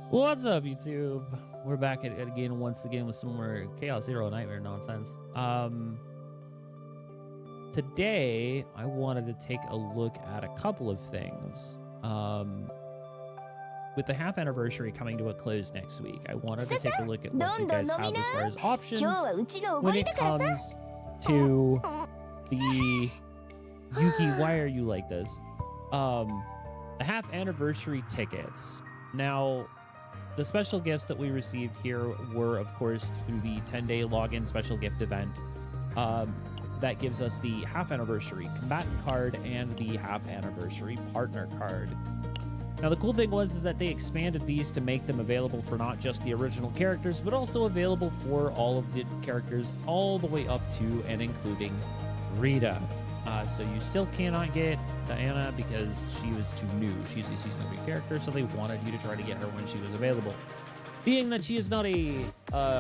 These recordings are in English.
What's up, YouTube? We're back at again once again with some more Chaos Hero Nightmare nonsense. Today I wanted to take a look at a couple of things. With the half anniversary coming to a close next week, I wanted to take a look at what you guys have as far as options when it comes to the Yuki. Why are you like this? The half anniversary tickets. Now, the special gifts that we received here were, of course, through the 10-day login special gift event. That gives us the half anniversary combatant card and the half anniversary partner card. Now, the cool thing is that they expanded these to make them available for not just the original characters, but also available for all of the characters all the way up to and including Rita. So you still cannot get Diana because she was too new. She's a Season 3 character, so they wanted you to try to get her when she was available. Being that she is not a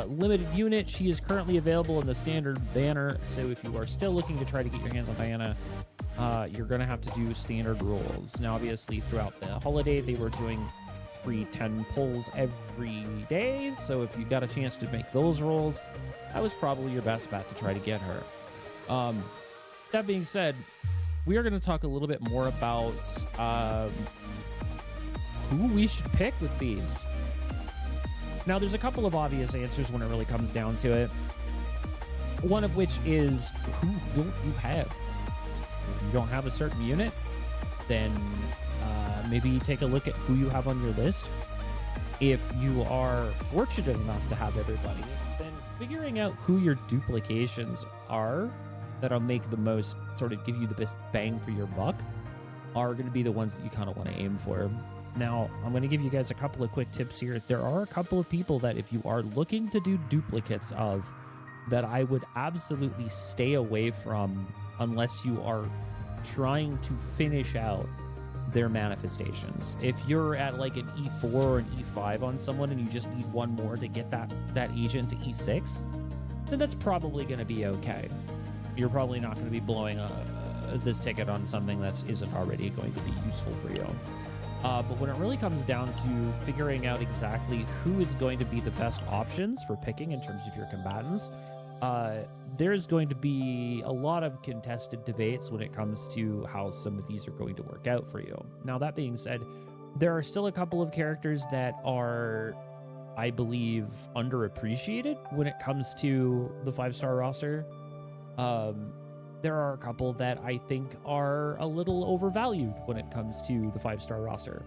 limited unit, she is currently available in the standard banner, so if you are still looking to try to get your hands on Diana, you're going to have to do standard rolls. Now, obviously, throughout the holiday, they were doing free 10 pulls every day, so if you got a chance to make those rolls, that was probably your best bet to try to get her. That being said, we are going to talk a little bit more about who we should pick with these. Now, there's a couple of obvious answers when it really comes down to it. One of which is, who don't you have? If you don't have a certain unit, then maybe take a look at who you have on your list. If you are fortunate enough to have everybody, then figuring out who your duplications are that'll make the most, sort of give you the best bang for your buck, are going to be the ones that you kind of want to aim for. Now, I'm going to give you guys a couple of quick tips here. There are a couple of people that if you are looking to do duplicates of, that I would absolutely stay away from unless you are trying to finish out their manifestations. If you're at like an E4 or an E5 on someone and you just need one more to get that agent to E6, then that's probably going to be okay. You're probably not going to be blowing this ticket on something that isn't already going to be useful for you. But when it really comes down to figuring out exactly who is going to be the best options for picking in terms of your combatants, there's going to be a lot of contested debates when it comes to how some of these are going to work out for you. Now, that being said, there are still a couple of characters that are, I believe, underappreciated when it comes to the 5-star roster. There are a couple that I think are a little overvalued when it comes to the 5-star roster.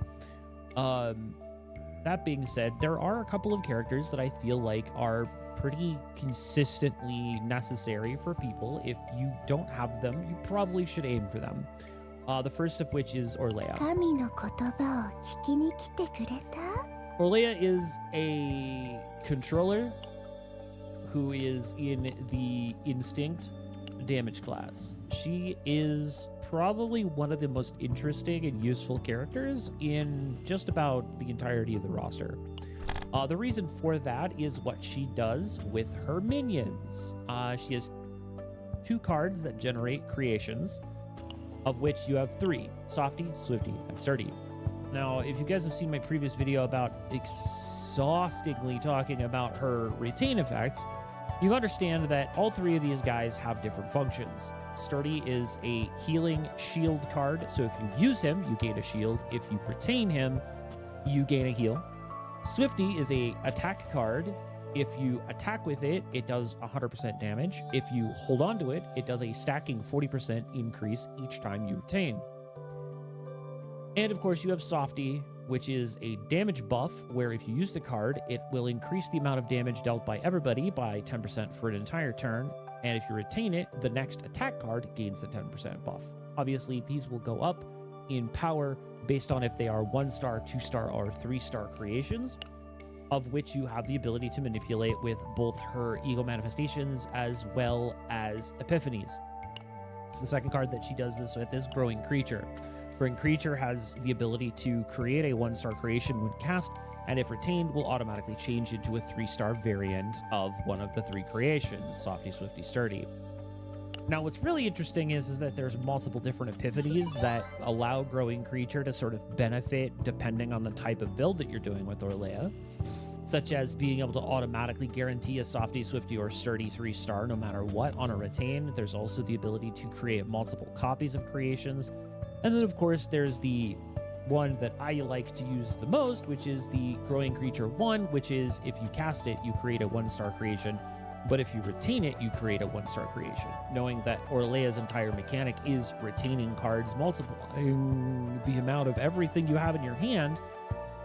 That being said, there are a couple of characters that I feel like are pretty consistently necessary for people. If you don't have them, you probably should aim for them. The first of which is Orlea. Orlea is a controller who is in the Instinct damage class. She is probably one of the most interesting and useful characters in just about the entirety of the roster. The reason for that is what she does with her minions. She has 2 cards that generate creations, of which you have 3: Softy, Swifty, and Sturdy. Now, if you guys have seen my previous video about exhaustingly talking about her retain effects, you understand that all 3 of these guys have different functions. Sturdy is a healing shield card, so if you use him, you gain a shield. If you retain him, you gain a heal. Swifty is a attack card. If you attack with it, it does 100% damage. If you hold on to it, it does a stacking 40% increase each time you retain. And of course, you have Softy, which is a damage buff, where if you use the card, it will increase the amount of damage dealt by everybody by 10% for an entire turn. And if you retain it, the next attack card gains the 10% buff. Obviously, these will go up in power based on if they are 1-star, 2-star, or 3-star creations, of which you have the ability to manipulate with both her ego manifestations as well as epiphanies. The second card that she does this with is Growing Creature. Growing Creature has the ability to create a 1-star creation when cast, and if retained, will automatically change into a 3-star variant of one of the 3 creations: Softy, Swifty, Sturdy. Now, what's really interesting is that there's multiple different epiphanies that allow Growing Creature to sort of benefit depending on the type of build that you're doing with Orlea, such as being able to automatically guarantee a Softy, Swifty, or Sturdy 3-star no matter what on a retain. There's also the ability to create multiple copies of creations. And then, of course, there's the one that I like to use the most, which is the Growing Creature 1, which is if you cast it, you create a 1-star creation. But if you retain it, you create a 1-star creation, knowing that Orlea's entire mechanic is retaining cards, multiplying the amount of everything you have in your hand.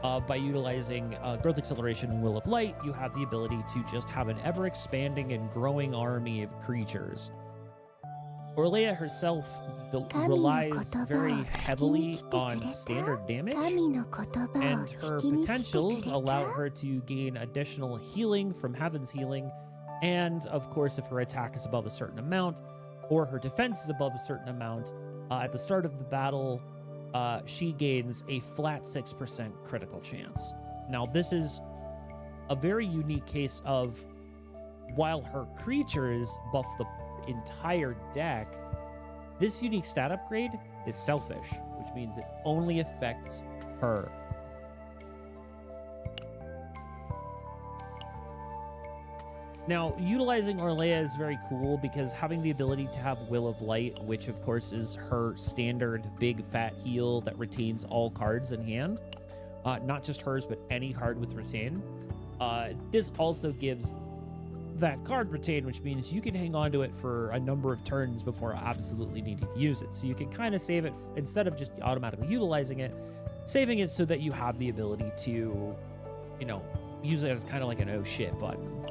By utilizing Growth Acceleration and Will of Light, you have the ability to just have an ever-expanding and growing army of creatures. Orlea herself relies very heavily on standard damage, and her potentials allow her to gain additional healing from Heaven's Healing. And, of course, if her attack is above a certain amount, or her defense is above a certain amount, at the start of the battle, she gains a flat 6% critical chance. Now, this is a very unique case of, while her creatures buff the entire deck, this unique stat upgrade is selfish, which means it only affects her. Now, utilizing Orlea is very cool because having the ability to have Will of Light, which of course is her standard big fat heal that retains all cards in hand, not just hers, but any card with retain. This also gives that card retain, which means you can hang on to it for a number of turns before absolutely needing to use it. So you can kind of save it instead of just automatically utilizing it, saving it so that you have the ability to, you know, use it as kind of like an oh shit button.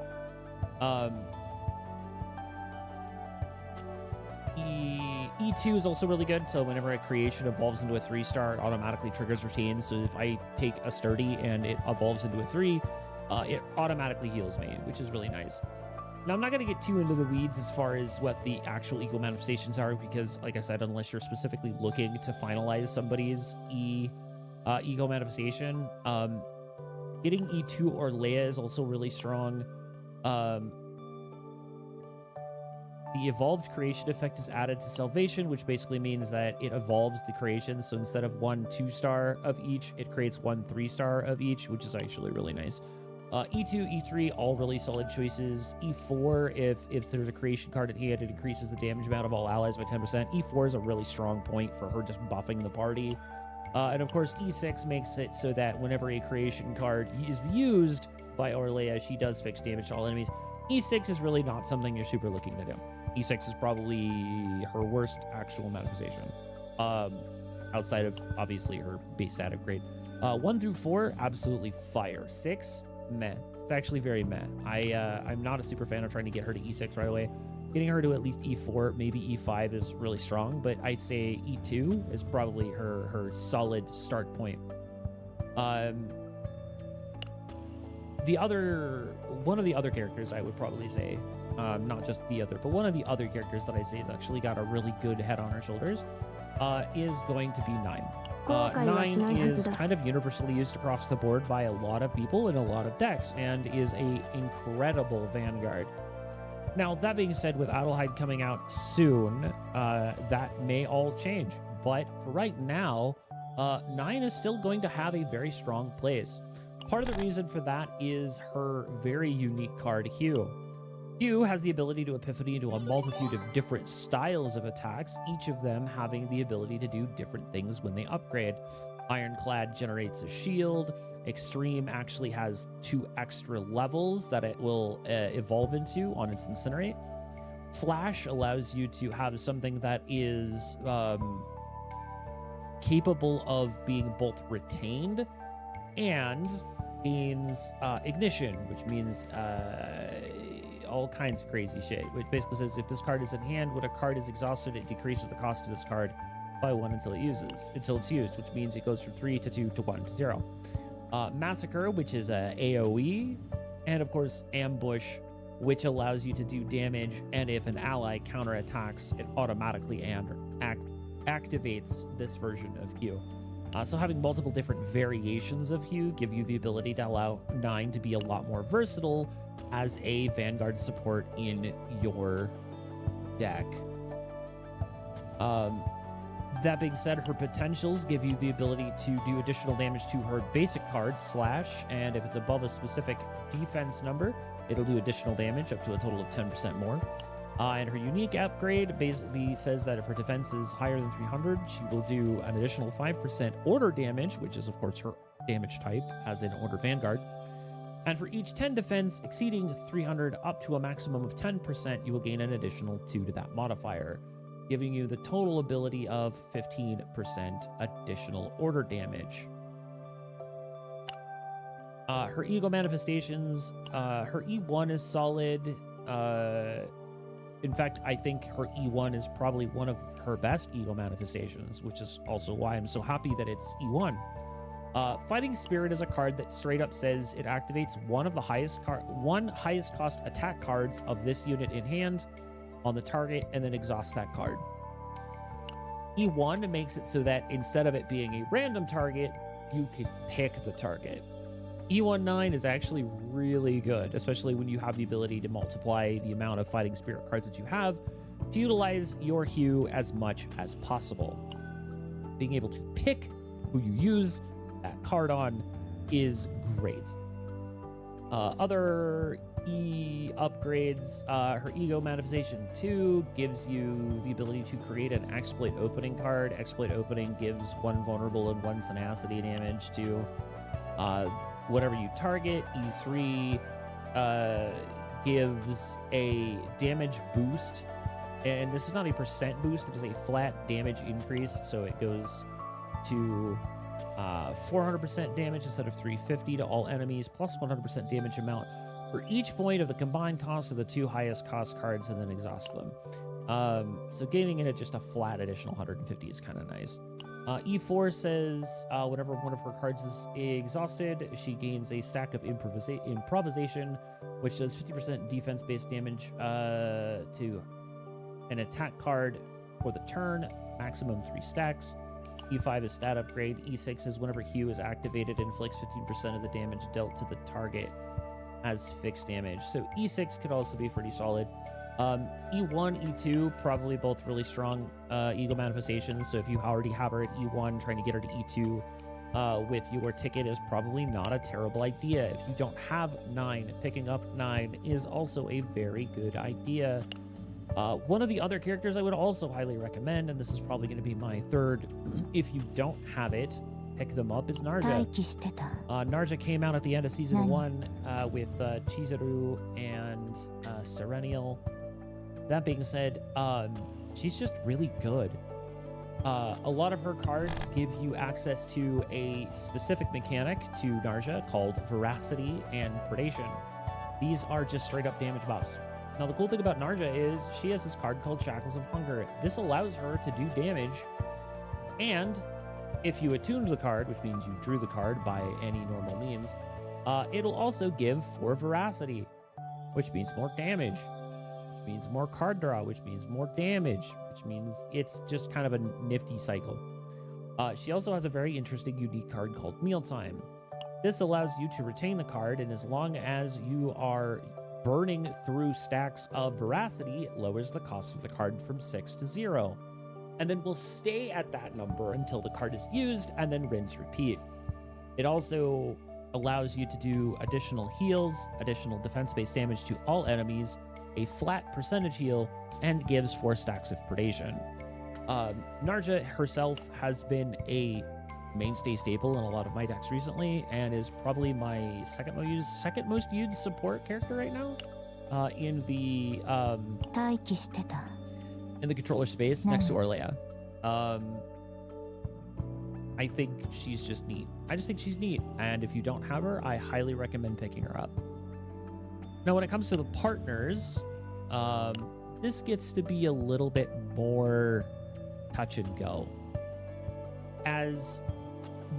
E2 is also really good, so whenever a creation evolves into a 3-star, it automatically triggers retain. So if I take a Sturdy and it evolves into a 3, it automatically heals me, which is really nice. Now, I'm not going to get too into the weeds as far as what the actual ego manifestations are, because, like I said, unless you're specifically looking to finalize somebody's ego manifestation, getting E2 Orlea is also really strong. The evolved creation effect is added to Salvation, which basically means that it evolves the creation. So instead of 1 2-star of each, it creates 1 3-star of each, which is actually really nice. E2, E3, all really solid choices. E4, if there's a creation card at hand, it increases the damage amount of all allies by 10%. E4 is a really strong point for her just buffing the party. And of course, E6 makes it so that whenever a creation card is used by Orlea, she does fix damage to all enemies. E6 is really not something you're super looking to do. E6 is probably her worst actual manifestation, outside of obviously her base stat upgrade. 1 through 4, absolutely fire. 6, meh. It's actually very meh. I'm not a super fan of trying to get her to E6 right away. Getting her to at least E4, maybe E5 is really strong, but I'd say E2 is probably her solid start point. One of the other characters I would probably say, not just the other, but one of the other characters that I say has actually got a really good head on her shoulders, is going to be 9. 9 is kind of universally used across the board by a lot of people in a lot of decks, and is a incredible vanguard. Now, that being said, with Adelheid coming out soon, that may all change. But for right now, 9 is still going to have a very strong place. Part of the reason for that is her very unique card, Hue. Hue has the ability to epiphany into a multitude of different styles of attacks, each of them having the ability to do different things when they upgrade. Ironclad generates a shield. Extreme actually has 2 extra levels that it will evolve into on its Incinerate. Flash allows you to have something that is capable of being both retained and gains ignition, which means all kinds of crazy shit. It basically says if this card is in hand, when a card is exhausted, it decreases the cost of this card by 1 until it's used, which means it goes from 3 to 2 to 1 to 0. Massacre, which is a AoE, and of course Ambush, which allows you to do damage, and if an ally counterattacks, it automatically activates this version of Hue. So having multiple different variations of Hue give you the ability to allow 9 to be a lot more versatile as a Vanguard support in your deck. That being said, her potentials give you the ability to do additional damage to her basic card, Slash, and if it's above a specific defense number, it'll do additional damage up to a total of 10% more. And her unique upgrade basically says that if her defense is higher than 300, she will do an additional 5% order damage, which is, of course, her damage type, as in Order Vanguard. And for each 10 defense exceeding 300 up to a maximum of 10%, you will gain an additional 2 to that modifier, giving you the total ability of 15% additional order damage. Her ego manifestations, her E1 is solid. In fact, I think her E1 is probably one of her best ego manifestations, which is also why I'm so happy that it's E1. Fighting Spirit is a card that straight up says it activates one highest cost attack cards of this unit in hand on the target and then exhausts that card. E1 makes it so that instead of it being a random target, you can pick the target. E19 is actually really good, especially when you have the ability to multiply the amount of Fighting Spirit cards that you have to utilize your hue as much as possible. Being able to pick who you use that card on is great. Other E upgrades, her Ego Manifestation 2 gives you the ability to create an Exploit Opening card. Exploit Opening gives 1 vulnerable and 1 tenacity damage to whatever you target. E3 gives a damage boost, and this is not a percent boost, it is a flat damage increase, so it goes to 400% damage instead of 350 to all enemies, plus 100% damage amount for each point of the combined cost of the 2 highest cost cards, and then exhaust them. So gaining in it just a flat additional 150 is kind of nice. E4 says whenever one of her cards is exhausted, she gains a stack of improvisation, which does 50% defense-based damage to an attack card for the turn, maximum 3 stacks. E5 is stat upgrade. E6 is whenever Hue is activated, inflicts 15% of the damage dealt to the target as fixed damage. So E6 could also be pretty solid. E1, E2, probably both really strong Ego manifestations. So if you already have her at E1, trying to get her to E2 with your ticket is probably not a terrible idea. If you don't have 9, picking up 9 is also a very good idea. One of the other characters I would also highly recommend, and this is probably going to be my third, if you don't have it, pick them up, is Narja. Narja came out at the end of Season 1 with Chizuru and Serenial. That being said, she's just really good. A lot of her cards give you access to a specific mechanic to Narja called Veracity and Predation. These are just straight up damage buffs. Now, the cool thing about Narja is she has this card called Shackles of Hunger. This allows her to do damage, and if you attuned the card, which means you drew the card by any normal means, it'll also give 4 Veracity, which means more damage, which means more card draw, which means more damage, which means it's just kind of a nifty cycle. She also has a very interesting unique card called Mealtime. This allows you to retain the card, and as long as you are burning through stacks of Veracity, it lowers the cost of the card from 6 to 0. And then will stay at that number until the card is used, and then rinse repeat. It also allows you to do additional heals, additional defense-based damage to all enemies, a flat percentage heal, and gives 4 stacks of predation. Narja herself has been a mainstay staple in a lot of my decks recently, and is probably my second most used support character right now in the controller space, next to Orlea. I think she's just neat. I just think she's neat, and if you don't have her, I highly recommend picking her up. Now, when it comes to the partners, this gets to be a little bit more touch and go. As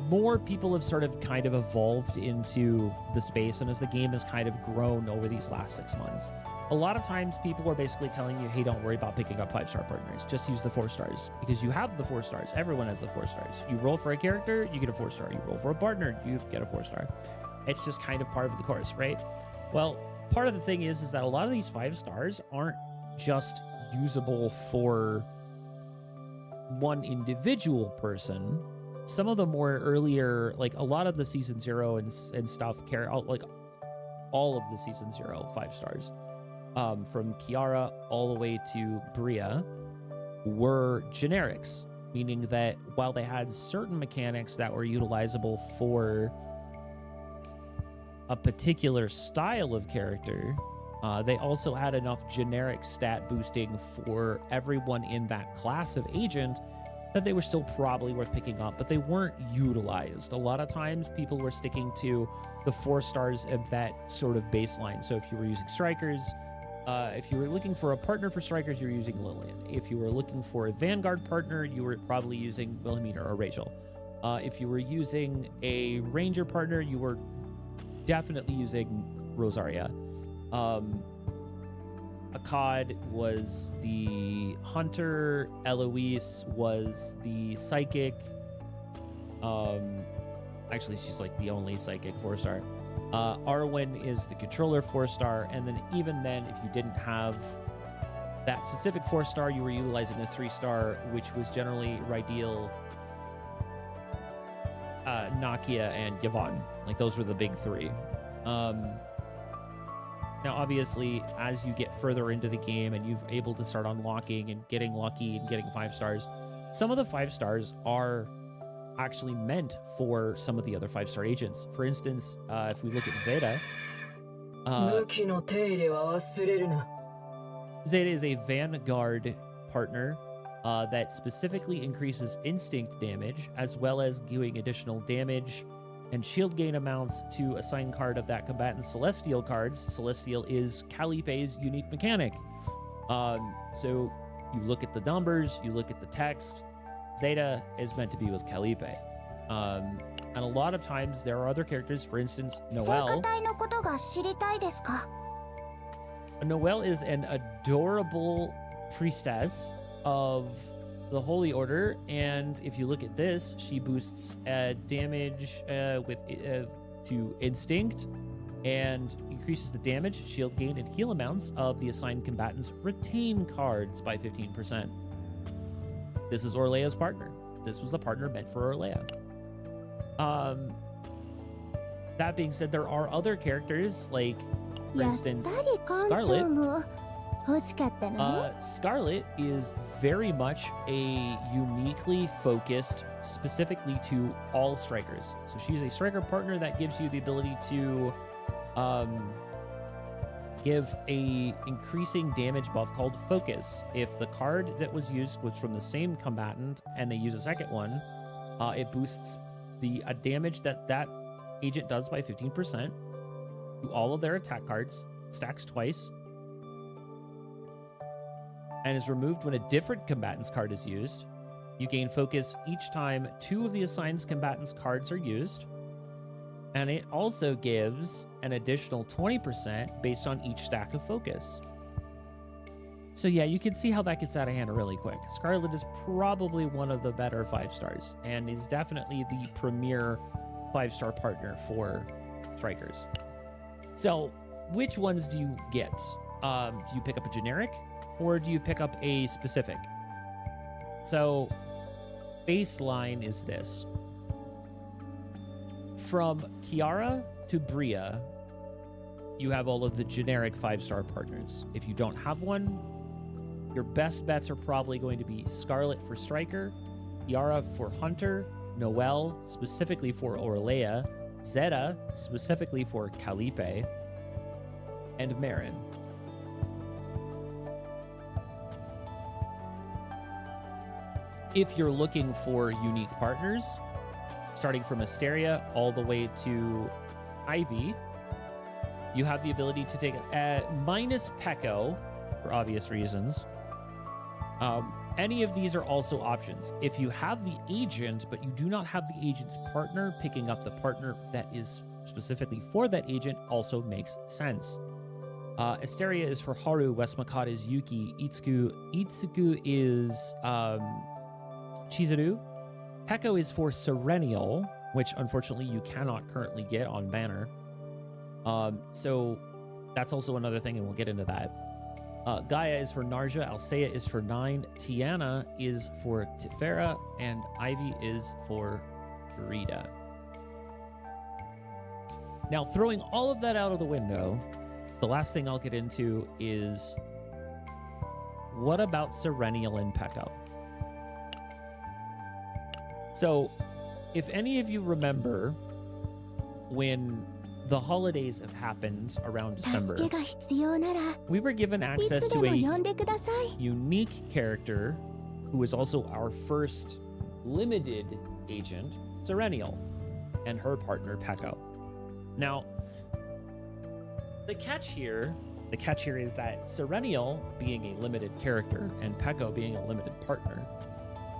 more people have sort of kind of evolved into the space, and as the game has kind of grown over these last 6 months, a lot of times people are basically telling you, hey, don't worry about picking up 5-star partners. Just use the 4 stars, because you have the 4 stars. Everyone has the 4 stars. You roll for a character, you get a 4-star. You roll for a partner, you get a 4-star. It's just kind of part of the course, right? Well, part of the thing is that a lot of these 5 stars aren't just usable for one individual person. Some of the more earlier, like a lot of the season 0 and stuff, like all of the season 0 5 stars, from Kiara all the way to Bria, were generics, meaning that while they had certain mechanics that were utilizable for a particular style of character, they also had enough generic stat boosting for everyone in that class of agent that they were still probably worth picking up, but they weren't utilized. A lot of times people were sticking to the 4 stars of that sort of baseline. So if you were using strikers, if you were looking for a partner for strikers, you were using Lillian. If you were looking for a Vanguard partner, you were probably using Wilhelmina or Rachel. If you were using a Ranger partner, you were definitely using Rosaria. Akkad was the hunter. Eloise was the psychic. Actually, she's like the only psychic 4-star. Arwen is the controller 4-star, and then even then, if you didn't have that specific 4-star, you were utilizing a 3-star, which was generally Rydiel, Nakia, and Yvonne. Like those were the big 3. Now, obviously, as you get further into the game and you've able to start unlocking and getting lucky and getting 5 stars, some of the 5 stars are actually meant for some of the other 5-star agents. For instance, if we look at Zeta, Zeta is a Vanguard partner that specifically increases instinct damage, as well as doing additional damage and shield gain amounts to assign card of that combatant's Celestial cards. Celestial is Callipé's unique mechanic. So you look at the numbers, you look at the text, Zeta is meant to be with Callipé. And a lot of times there are other characters, for instance, Noelle. Noelle is an adorable priestess of the Holy Order, and if you look at this, she boosts damage to instinct and increases the damage, shield gain, and heal amounts of the assigned combatant's retain cards by 15%. This is Orlea's partner. This was the partner meant for Orlea. That being said, there are other characters, like, for instance, Scarlet. Scarlet is very much a uniquely focused specifically to all strikers. So she's a striker partner that gives you the ability to give a increasing damage buff called Focus. If the card that was used was from the same combatant and they use a second one, it boosts the damage that agent does by 15% to all of their attack cards, stacks twice, and is removed when a different combatant's card is used. You gain focus each time 2 of the assigned combatant's cards are used. And it also gives an additional 20% based on each stack of focus. So yeah, you can see how that gets out of hand really quick. Scarlet is probably one of the better 5 stars and is definitely the premier 5-star partner for strikers. So which ones do you get? Do you pick up a generic? Or do you pick up a specific? So, baseline is this. From Kiara to Bria, you have all of the generic 5-star partners. If you don't have one, your best bets are probably going to be Scarlet for Striker, Kiara for Hunter, Noelle specifically for Orlea, Zeta specifically for Callipé, and Marin. If you're looking for unique partners, starting from Asteria all the way to Ivy, you have the ability to take minus Peko, for obvious reasons. Any of these are also options. If you have the agent, but you do not have the agent's partner, picking up the partner that is specifically for that agent also makes sense. Asteria is for Haru, Westmacott is Yuki, Itsuku is Chizuru. Peko is for Serenial, which unfortunately you cannot currently get on banner. So that's also another thing, and we'll get into that. Gaia is for Narja, Alsea is for 9, Tiana is for Tifera, and Ivy is for Rita. Now, throwing all of that out of the window, the last thing I'll get into is what about Serenial and Pekko? So, if any of you remember when the holidays have happened around December, we were given access to a unique character who is also our first limited agent, Serenial, and her partner, Pekko. Now, the catch here is that Serenial being a limited character and Pekko being a limited partner,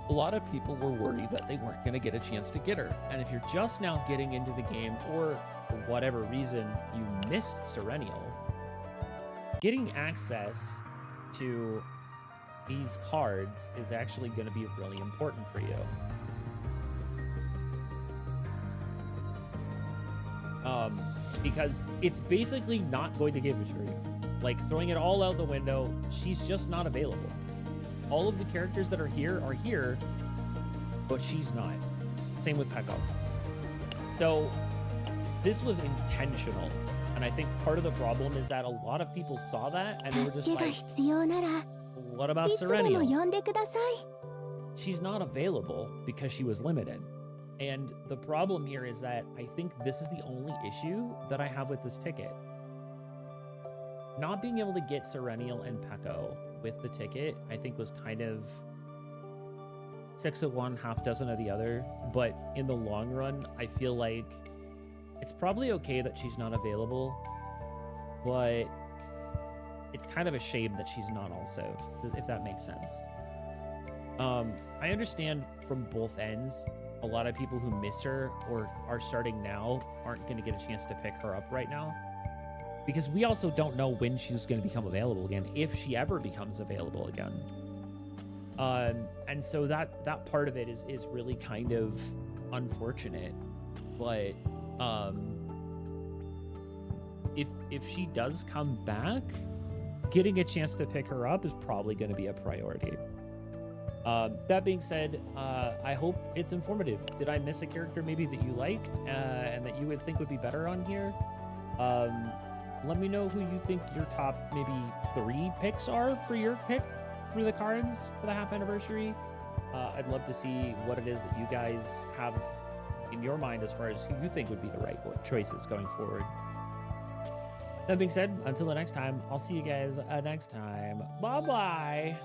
a lot of people were worried that they weren't going to get a chance to get her. And if you're just now getting into the game, or for whatever reason you missed Serenial, getting access to these cards is actually going to be really important for you. Because it's basically not going to give it to you. Like, throwing it all out the window, she's just not available. All of the characters that are here, but she's not. Same with Pekko. So this was intentional. And I think part of the problem is that a lot of people saw that and they were just like, what about Serenial? She's not available because she was limited. And the problem here is that I think this is the only issue that I have with this ticket. Not being able to get Serenial and Pekko with the ticket, I think, was kind of 6 of one, half dozen of the other. But in the long run, I feel like it's probably okay that she's not available, but it's kind of a shame that she's not also, if that makes sense. I understand from both ends. A lot of people who miss her or are starting now aren't going to get a chance to pick her up right now, because we also don't know when she's going to become available again, if she ever becomes available again. And so that part of it is really kind of unfortunate. But if she does come back, getting a chance to pick her up is probably going to be a priority. That being said, I hope it's informative. Did I miss a character maybe that you liked and that you would think would be better on here? Let me know who you think your top maybe 3 picks are for your pick for the cards for the half anniversary. I'd love to see what it is that you guys have in your mind as far as who you think would be the right choices going forward. That being said, until the next time, I'll see you guys next time. Bye-bye.